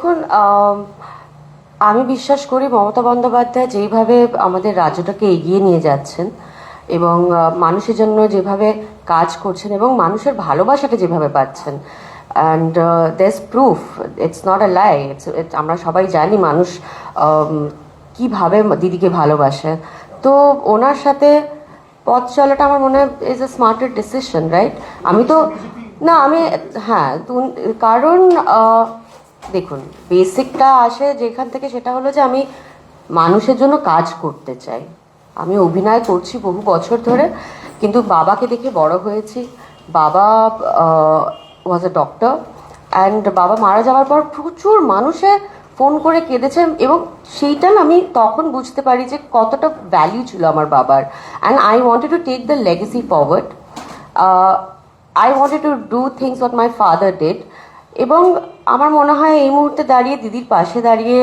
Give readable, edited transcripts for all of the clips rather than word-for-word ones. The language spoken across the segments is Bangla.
দেখুন, আমি বিশ্বাস করি মমতা বন্দ্যোপাধ্যায় যেইভাবে আমাদের রাজ্যটাকে এগিয়ে নিয়ে যাচ্ছেন এবং মানুষের জন্য যেভাবে কাজ করছেন এবং মানুষের ভালোবাসাটা যেভাবে পাচ্ছেন, and there's proof, it's not a lie, আমরা সবাই জানি মানুষ কিভাবে দিদিকে ভালোবাসে। তো ওনার সাথে পথ চলাটা আমার মনে হয় ইজ এ স্মার্টের ডিসিশন, রাইট? আমি তো না আমি হ্যাঁ, কারণ দেখুন, বেসিকটা আসে যেখান থেকে, সেটা হলো যে আমি মানুষের জন্য কাজ করতে চাই। আমি অভিনয় করছি বহু বছর ধরে, কিন্তু বাবাকে দেখে বড় হয়েছি। বাবা ওয়াজ এ ডক্টর, অ্যান্ড বাবা মারা যাওয়ার পর প্রচুর মানুষে ফোন করে কেঁদেছে এবং সেইটা আমি তখন বুঝতে পারি যে কতটা ভ্যালু ছিল আমার বাবার। And I wanted to take the legacy forward. I wanted to do things what my father did. এবং আমার মনে হয় এই মুহূর্তে দাঁড়িয়ে দিদির পাশে দাঁড়িয়ে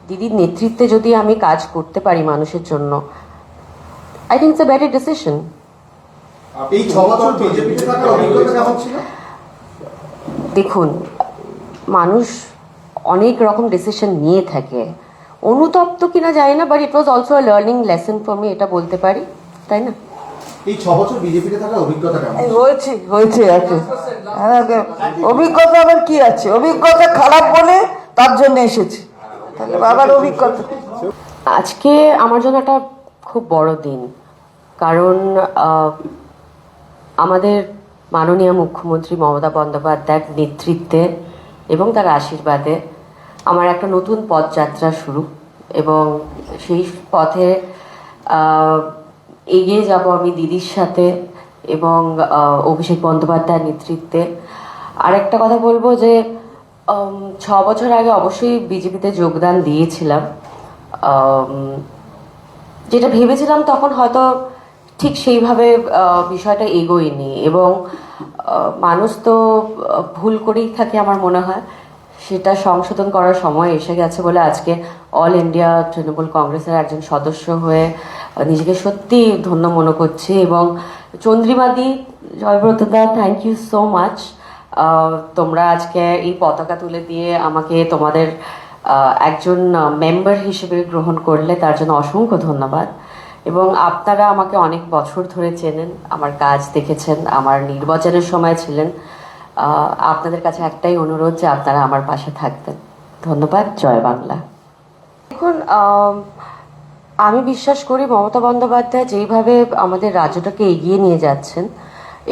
দিদির নেতৃত্বে যদি আমি কাজ করতে পারি মানুষের জন্য, I think it's a better decision. এই 6 বছর বিজেপিতে থাকার অভিজ্ঞতা কেমন ছিল? দেখুন, মানুষ অনেক রকম ডিসিশন নিয়ে থাকে, অনুতপ্ত কিনা জানি না, but it was also a learning lesson for me, এটা বলতে পারি, তাই না? এই 6 বছর বিজেপিতে থাকার অভিজ্ঞতা কেমন? হয়েছে আর কি। অভিজ্ঞতা আবার কি আছে, অভিজ্ঞতা খারাপ বলে তার জন্য এসেছি, তাহলে বাবার অভিজ্ঞতা। আজকে আমার জন্য একটা খুব বড় দিন, কারণ আমাদের মাননীয় মুখ্যমন্ত্রী মমতা বন্দ্যোপাধ্যায়ের নেতৃত্বে এবং তার আশীর্বাদে আমার একটা নতুন পথযাত্রা শুরু, এবং সেই পথে এগিয়ে যাব আমি দিদির সাথে এবং অভিষেক বন্দ্যোপাধ্যায়ের নেতৃত্বে। আরেকটা কথা বলবো যে 6 বছর আগে অবশ্যই বিজেপিতে যোগদান দিয়েছিলাম, যেটা ভেবেছিলাম তখন হয়তো ঠিক সেইভাবে বিষয়টা এগোয়নি, এবং মানুষ তো ভুল করেই থাকে আমার মনে হয়, সেটা সংশোধন করার সময় এসে গেছে বলে আজকে অল ইন্ডিয়া তৃণমূল কংগ্রেসের একজন সদস্য হয়ে নিজেকে সত্যি ধন্য মনে করছি। এবং চন্দ্রিমাদি, জয়ব্রতদা, থ্যাংক ইউ সো মাচ। তোমরা আজকে এই পতাকা তুলে দিয়ে আমাকে তোমাদের একজন মেম্বার হিসেবে গ্রহণ করলে, তার জন্য অসংখ্য ধন্যবাদ। এবং আপনারা আমাকে অনেক বছর ধরে চেনেন, আমার কাজ দেখেছেন, আমার নির্বাচনের সময় ছিলেন। আপনাদের কাছে একটাই অনুরোধ যে আপনারা আমার পাশে থাকবেন। ধন্যবাদ। জয় বাংলা। দেখুন, আমি বিশ্বাস করি মমতা বন্দ্যোপাধ্যায় যেইভাবে আমাদের রাজ্যটাকে এগিয়ে নিয়ে যাচ্ছেন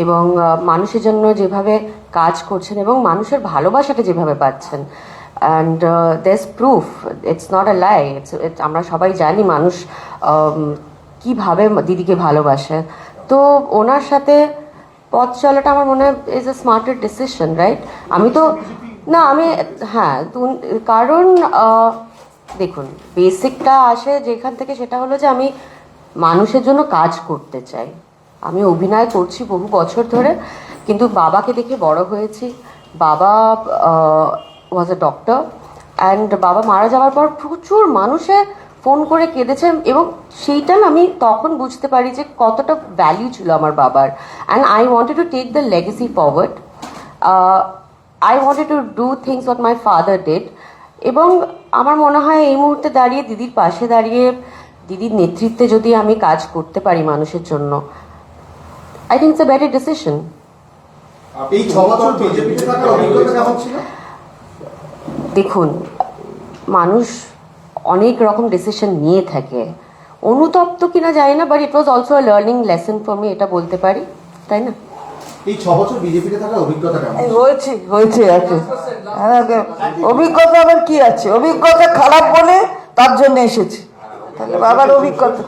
এবং মানুষের জন্য যেভাবে কাজ করছেন এবং মানুষের ভালোবাসাটা যেভাবে পাচ্ছেন, and there's proof, it's not a lie, আমরা সবাই জানি মানুষ কিভাবে দিদিকে ভালোবাসে। তো ওনার সাথে পথ চলাটা আমার মনে হয় ইজ এ স্মার্টের ডিসিশন, রাইট? আমি তো না আমি হ্যাঁ, কারণ দেখুন, বেসিকটা আসে যেখান থেকে, সেটা হলো যে আমি মানুষের জন্য কাজ করতে চাই। আমি অভিনয় করছি বহু বছর ধরে, কিন্তু বাবাকে দেখে বড় হয়েছি। বাবা ওয়াজ এ ডক্টর, অ্যান্ড বাবা মারা যাওয়ার পর প্রচুর মানুষে ফোন করে কেঁদেছে এবং সেইটা আমি তখন বুঝতে পারি যে কতটা ভ্যালু ছিল আমার বাবার। And I wanted to take the legacy forward. I wanted to do things what my father did. এবং আমার মনে হয় এই মুহূর্তে দাঁড়িয়ে দিদির পাশে দাঁড়িয়ে দিদির নেতৃত্বে যদি আমি কাজ করতে পারি মানুষের জন্য, I think it's a better decision. এই 6 বছর বিজেপিতে থাকার অভিজ্ঞতা কেমন ছিল? দেখুন, মানুষ অনেক রকম ডিসিশন নিয়ে থাকে, অনুতপ্ত কিনা জানি না, but it was also a learning lesson for me, এটা বলতে পারি, তাই না? এই 6 বছর বিজেপিতে থাকার অভিজ্ঞতা কেমন? হয়েছে আর কি। অভিজ্ঞতা আবার কি আছে, অভিজ্ঞতা খারাপ বলে তার জন্য এসেছি, তাহলে বাবার অভিজ্ঞতা।